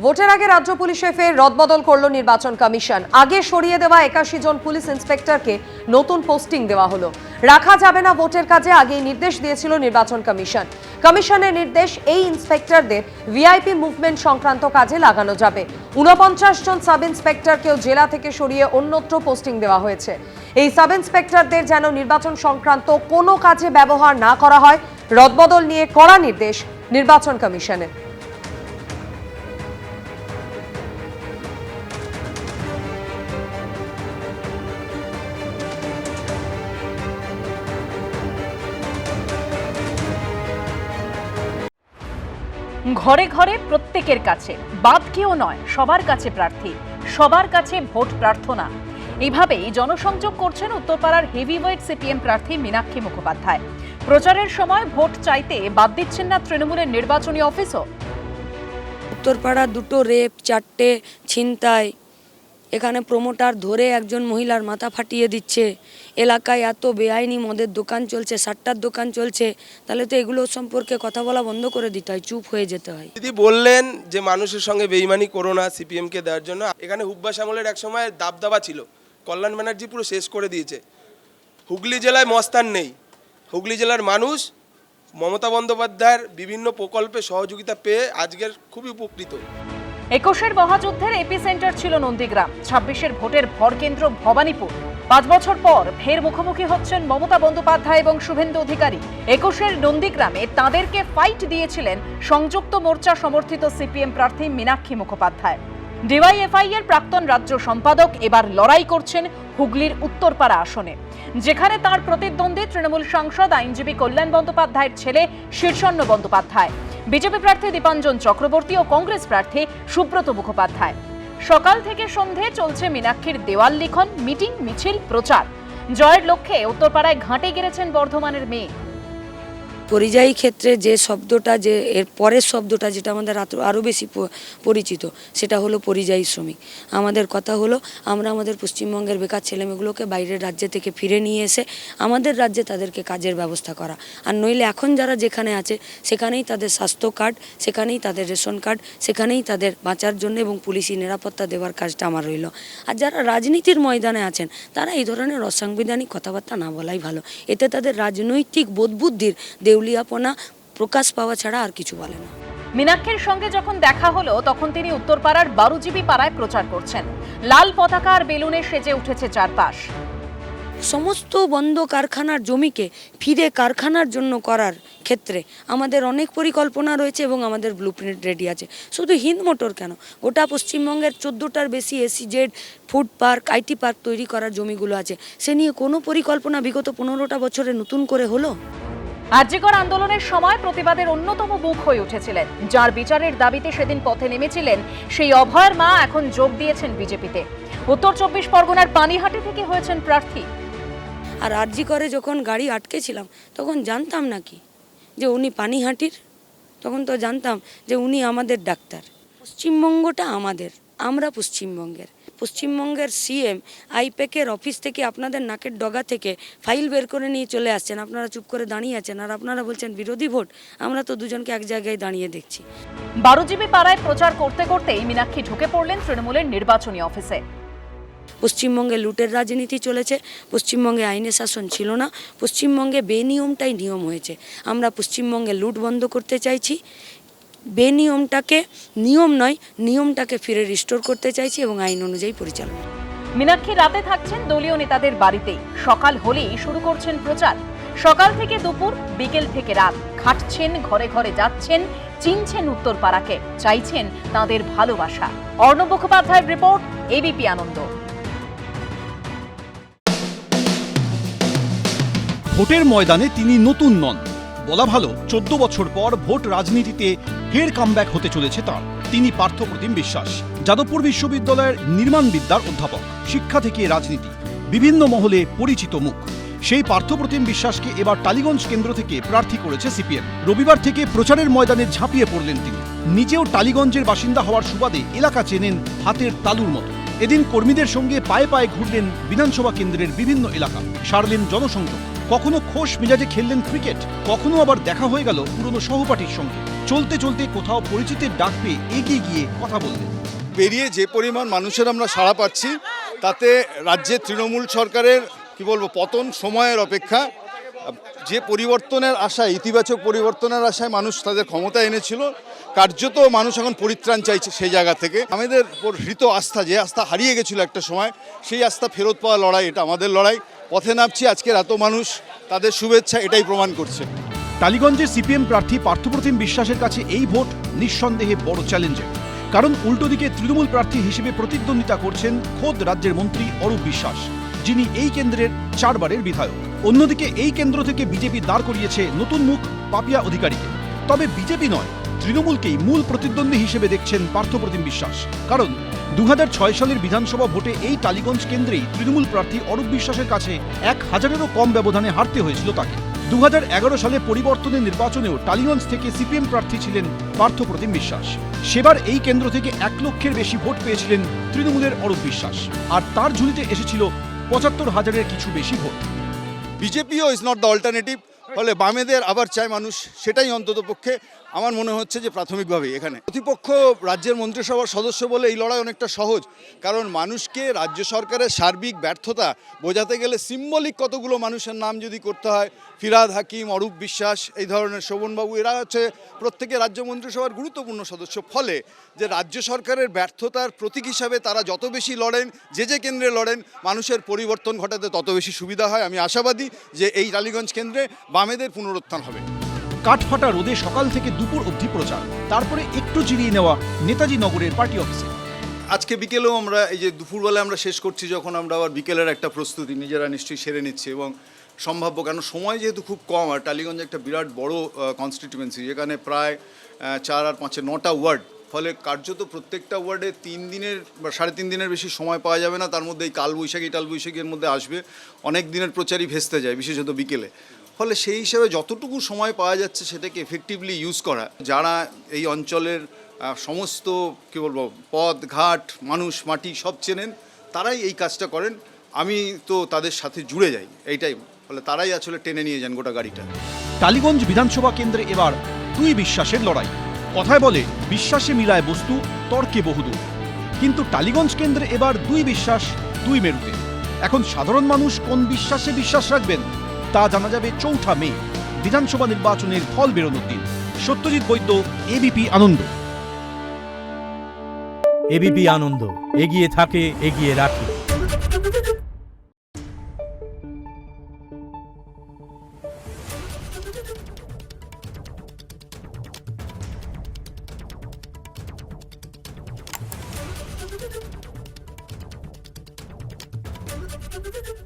ভোটের আগে রাজ্য পুলিশে ফের রদবদল করল নির্বাচন কমিশন। আগে সরিয়ে দেওয়া 81 জন পুলিশ ইন্সপেক্টরকে নতুন পোস্টিং দেওয়া হলো। রাখা যাবে না ভোটের কাজে আগেই নির্দেশ দিয়েছিল নির্বাচন কমিশন। কমিশনের নির্দেশ, এই ইন্সপেক্টরদের ভিআইপি মুভমেন্ট সংক্রান্ত কাজে লাগানো যাবে। 49 জন সাব ইন্সপেক্টরকেও জেলা থেকে সরিয়ে অন্যত্র পোস্টিং দেওয়া হয়েছে। এই সাব ইন্সপেক্টরদের যেন নির্বাচন সংক্রান্ত কোনো কাজে ব্যবহার না করা হয়, রদবদল নিয়ে কড়া নির্দেশ নির্বাচন কমিশনের। ঘরে ঘরে প্রত্যেকের কাছে, বাদ কেউ নয়, সবার কাছে প্রার্থী, সবার কাছে ভোট প্রার্থনা। এইভাবেই জনসংযোগ করছেন উত্তরপাড়ার হেভিওয়েট সিপিএম প্রার্থী মীনাক্ষী মুখোপাধ্যায়। প্রচারের সময় ভোট চাইতে বাদ দিচ্ছেন না তৃণমূলের নির্বাচনী অফিসও। উত্তরপাড়া দুটো রেপ, 4টে ছিনতাই, এখানে প্রমোটার ধরে একজন মহিলার মাথা ফাটিয়ে দিচ্ছে, এলাকায় এত বেআইনি মদের দোকান চলছে, সাট্টার দোকান চলছে, তাহলে তো এগুলো সম্পর্কে কথা বলা বন্ধ করে দিতে হয়, চুপ হয়ে যেতে হয়। দিদি বললেন যে মানুষের সঙ্গে বেইমানি করো না সিপিএমকে দেওয়ার জন্য। এখানে হুব্বা শ্যামলের এক সময় দাবদাবা ছিল, কল্যাণ ব্যানার্জি পুরো শেষ করে দিয়েছে। হুগলি জেলায় মস্তান নেই, হুগলি জেলার মানুষ মমতা বন্দ্যোপাধ্যায়ের বিভিন্ন প্রকল্পে সহযোগিতা পেয়ে আজকের খুবই উপকৃত। 21-এর মহাযুদ্ধের এপিসেন্টার ছিল নন্দীগ্রাম, 26-এর ভোটের ভরকেন্দ্র ভবানীপুর। 5 বছর পর ফের মুখোমুখি হচ্ছেন মমতা বন্দ্যোপাধ্যায় এবং শুভেন্দু অধিকারী। 21-এর নন্দীগ্রামে তাঁদেরকে ফাইট দিয়েছিলেন সংযুক্ত মোর্চা সমর্থিত সিপিএম প্রার্থী মীনাক্ষী মুখোপাধ্যায়। ডিওয়াইএফআই এর প্রাক্তন রাজ্য সম্পাদক এবার লড়াই করছেন হুগলির উত্তরপাড়া আসনে, যেখানে তার প্রতিদ্বন্দ্বী তৃণমূল সাংসদ আইনজীবী কল্যাণ বন্দ্যোপাধ্যায়ের ছেলে শীর্ষণ্য বন্দ্যোপাধ্যায়, বিজেপি প্রার্থী দীপাঞ্জন চক্রবর্তী ও কংগ্রেস প্রার্থী সুব্রত মুখোপাধ্যায়। সকাল থেকে সন্ধে চলছে মীনাক্ষীর দেওয়াল লিখন, মিটিং, মিছিল, প্রচার। জয়ের লক্ষ্যে উত্তরপাড়ায় ঘাঁটে গেড়েছেন বর্ধমানের মেয়ে। পরিযায়ী ক্ষেত্রে যে শব্দটা, যে এর পরের শব্দটা যেটা আমাদের আরও বেশি পরিচিত, সেটা হলো পরিযায়ী শ্রমিক। আমাদের কথা হলো আমরা আমাদের পশ্চিমবঙ্গের বেকার ছেলেমেয়েগুলোকে বাইরের রাজ্য থেকে ফিরে নিয়ে এসে আমাদের রাজ্যে তাদেরকে কাজের ব্যবস্থা করা। আর নইলে এখন যারা যেখানে আছে সেখানেই তাদের স্বাস্থ্য কার্ড, সেখানেই তাদের রেশন কার্ড, সেখানেই তাদের বাঁচার জন্য এবং পুলিশি নিরাপত্তা দেওয়ার কাজটা আমার রইল। আর যারা রাজনীতির ময়দানে আছেন তারা এই ধরনের অসাংবিধানিক কথাবার্তা না বলাই ভালো। এতে তাদের রাজনৈতিক বোধবুদ্ধির দেউলিয়াপনা প্রকাশ পাওয়া ছাড়া আর কিছু বলে না। মীনাক্ষীর সঙ্গে যখন দেখা হলো তখন তিনি উত্তরপাড়ার বারুজিবি পাড়ায় প্রচার করছেন। লাল পতাকা আর বেলুনে সেজে উঠেছে চারপাশ। সমস্ত বন্ধ কারখানার জমিকে ফিরে কারখানার জন্য করার ক্ষেত্রে আমাদের অনেক পরিকল্পনা রয়েছে এবং আমাদের ব্লুপ্রিন্ট রেডি আছে। শুধু হিন্দ মোটর কেন, গোটা পশ্চিমবঙ্গের 14টার বেশি ACZ, food park, IT park তৈরি করার জমিগুলো আছে। সে নিয়ে কোনো পরিকল্পনা বিগত 15টা বছরে নতুন করে হলো? আরজিকর আন্দোলনের সময় প্রতিবাদের অন্যতম মুখ হয়ে উঠেছিলেন, যার বিচারের দাবিতে সেদিন পথে নেমেছিলেন সেই অভয়ের মা এখন যোগ দিয়েছেন বিজেপিতে। উত্তর 24 পরগনার পানিহাটি থেকে হয়েছেন প্রার্থী। আর আরজিকরে যখন গাড়ি আটকেছিলাম তখন জানতাম নাকি যে উনি পানিহাটির? তখন তো জানতাম যে উনি আমাদের ডাক্তার। পশ্চিমবঙ্গটা আমাদের, আমরা পশ্চিমবঙ্গের সিএম আইপ্যাকের অফিস থেকে আপনাদের নাকের ডগা থেকে ফাইল বের করে নিয়ে চলে আসছেন, আপনারা চুপ করে দাঁড়িয়ে আছেন আর আপনারা বলছেন বিরোধী ভোট। আমরা তো দুজনকে এক জায়গায় দাঁড়িয়ে দেখছি। বারুজিবি পাড়ায় প্রচার করতে করতেই মীনাক্ষী ঢুকে পড়লেন তৃণমূলের নির্বাচনী অফিসে। পশ্চিমবঙ্গে লুটের রাজনীতি চলেছে, পশ্চিমবঙ্গে আইনের শাসন ছিল না, পশ্চিমবঙ্গে বেনিয়মটাই নিয়ম হয়েছে। আমরা পশ্চিমবঙ্গে লুট বন্ধ করতে চাইছি, বেনিয়মটাকে নিয়ম নয়, নিয়মটাকে ফিরে রিস্টোর করতে চাইছি এবং আইন অনুযায়ী পরিচালনা। মীনাক্ষী রাতে থাকছেন দলীয় নেতাদের বাড়িতেই। সকাল হলেই শুরু করছেন প্রচার। সকাল থেকে দুপুর, বিকেল থেকে রাত খাটছেন, ঘরে ঘরে যাচ্ছেন, চিনছেন উত্তরপাড়াকে, চাইছেন তাদের ভালোবাসা। অর্ণব মুখোপাধ্যায়ের রিপোর্ট, এবিপি আনন্দ। ভোটের ময়দানে তিনি নতুন নন, বলা ভালো 14 বছর পর ভোট রাজনীতিতে ফের কামব্যাক হতে চলেছে তাঁর। তিনি পার্থপ্রতিম বিশ্বাস, যাদবপুর বিশ্ববিদ্যালয়ের নির্মাণ বিদ্যার অধ্যাপক। শিক্ষা থেকে রাজনীতি, বিভিন্ন মহলে পরিচিত মুখ। সেই পার্থপ্রতিম বিশ্বাসকে এবার টালিগঞ্জ কেন্দ্র থেকে প্রার্থী করেছে সিপিএম। রবিবার থেকে প্রচারের ময়দানে ঝাঁপিয়ে পড়লেন তিনি। নিজেও টালিগঞ্জের বাসিন্দা হওয়ার সুবাদে এলাকা চেনেন হাতের তালুর মতো। এদিন কর্মীদের সঙ্গে পায়ে পায়ে ঘুরলেন বিধানসভা কেন্দ্রের বিভিন্ন এলাকা, সারলেন জনসংযোগ। কখনো খোশ মেজাজে খেললেন ক্রিকেট, কখনো আবার দেখা হয়ে গেল পুরনো সহপাঠীর সঙ্গে। চলতে চলতে কোথাও পরিচিতের ডাক পেয়ে এগিয়ে গিয়ে কথা বললেন। বেরিয়ে যে পরিমাণ মানুষের আমরা সাড়া পাচ্ছি তাতে রাজ্যে তৃণমূল সরকারের কি বলবো পতন সময়ের অপেক্ষা। যে পরিবর্তনের আশায়, ইতিবাচক পরিবর্তনের আশায় মানুষ তাদের ক্ষমতা এনেছিল, কার্যত মানুষ এখন পরিত্রাণ চাইছে সেই জায়গা থেকে। আমাদের উপর হৃত আস্থা, যে আস্থা হারিয়ে গেছিল একটা সময়, সেই আস্থা ফেরত পাওয়া লড়াই, এটা আমাদের লড়াই। পথে নামছি, আজকের এত মানুষ, তাদের শুভেচ্ছা এটাই প্রমাণ করছে। টালিগঞ্জের সিপিএম প্রার্থী পার্থপ্রতিম বিশ্বাসের কাছে এই ভোট নিঃসন্দেহে বড় চ্যালেঞ্জের, কারণ উল্টো দিকে তৃণমূল প্রার্থী হিসেবে প্রতিদ্বন্দ্বিতা করছেন খোদ রাজ্যের মন্ত্রী অরূপ বিশ্বাস, যিনি এই কেন্দ্রের 4 বারের বিধায়ক। অন্যদিকে এই কেন্দ্র থেকে বিজেপি দাঁড় করিয়েছে নতুন মুখ পাপিয়া অধিকারীকে। তবে বিজেপি নয়, তৃণমূলকেই মূল প্রতিদ্বন্দ্বী হিসেবে দেখছেন পার্থপ্রতিম বিশ্বাস, কারণ 2006 সালের বিধানসভা ভোটে এই টালিগঞ্জ কেন্দ্রেই তৃণমূল প্রার্থী অরূপ বিশ্বাসের কাছে 1000-এরও কম ব্যবধানে হারতে হয়েছিল তাকে। 2011 সালে পরিবর্তনের নির্বাচনেও টালিগঞ্জ থেকে সিপিএম প্রার্থী ছিলেন পার্থপ্রতিম বিশ্বাস। সেবার এই কেন্দ্র থেকে 1 লক্ষের বেশি ভোট পেয়েছিলেন তৃণমূলের অরূপ বিশ্বাস, আর তার ঝুলিতে এসেছিল 75,000-এর কিছু বেশি ভোট। বিজেপিও ইজ নট দ্য অল্টারনেটিভ, ফলে বামেদের আবার চায় মানুষ, সেটাই অন্তত পক্ষে আমার মনে হচ্ছে যে প্রাথমিকভাবেই এখানে প্রতিপক্ষ রাজ্যের মন্ত্রিসভার সদস্য বলে এই লড়াই অনেকটা সহজ, কারণ মানুষকে রাজ্য সরকারের সার্বিক ব্যর্থতা বোঝাতে গেলে সিম্বলিক কতগুলো মানুষের নাম যদি করতে হয়, ফিরহাদ হাকিম, অরূপ বিশ্বাস, এই ধরনের শোভনবাবু, এরা হচ্ছে প্রত্যেকে রাজ্য মন্ত্রিসভার গুরুত্বপূর্ণ সদস্য। ফলে যে রাজ্য সরকারের ব্যর্থতার প্রতীক হিসাবে তারা যত বেশি লড়েন, যে কেন্দ্রে লড়েন, মানুষের পরিবর্তন ঘটাতে তত বেশি সুবিধা হয়। আমি আশাবাদী যে এই টালিগঞ্জ কেন্দ্রে বামেদের পুনরুত্থান হবে। কাঠফাটা রোদে সকাল থেকে দুপুর অবধি প্রচার, তারপরে একটু জিরিয়ে নেওয়া নেতাজি নগরের পার্টি অফিসে। আজকে বিকেলেও আমরা এই যে দুপুরবেলা আমরা শেষ করছি, যখন আমরা আবার বিকেলের একটা প্রস্তুতি নিজেরা নিশ্চয়ই সেরে নিচ্ছি, এবং সম্ভাব্য, কারণ সময় যেহেতু খুব কম, আর টালিগঞ্জ একটা বিরাট বড় কনস্টিটিউয়েন্সি, যেখানে প্রায় 4 আর 5 9টা ওয়ার্ড, ফলে কার্যত প্রত্যেকটা ওয়ার্ডে 3 দিনের বা 3.5 দিনের বেশি সময় পাওয়া যাবে না। তার মধ্যে এই টালবৈশাখীর মধ্যে আসবে, অনেক দিনের প্রচারই ভেস্তে যায়, বিশেষত বিকেলে। ফলে সেই হিসেবে যতটুকু সময় পাওয়া যাচ্ছে সেটাকে এফেক্টিভলি ইউজ করা। যারা এই অঞ্চলের সমস্ত কী বলবো পথ ঘাট, মানুষ, মাটি সব চেনেন, তারাই এই কাজটা করেন। আমি তো তাদের সাথে জুড়ে যাই, এইটাই। ফলে তারাই আসলে টেনে নিয়ে যান গোটা গাড়িটা। টালিগঞ্জ বিধানসভা কেন্দ্রে এবার 2 বিশ্বাসের লড়াই। কথায় বলে বিশ্বাসে মিলায় বস্তু, তর্কে বহুদূর। কিন্তু টালিগঞ্জ কেন্দ্রে এবার 2 বিশ্বাস, 2 মেরুতে। এখন সাধারণ মানুষ কোন বিশ্বাসে বিশ্বাস রাখবেন তা জানা যাবে 4 মে, বিধানসভা নির্বাচনের ফল বেরোনোর দিন। সত্যজিৎ বৈদ্য, এবিপি আনন্দ। এবিপি আনন্দ, এগিয়ে থাকে, এগিয়ে রাখে। Thank you.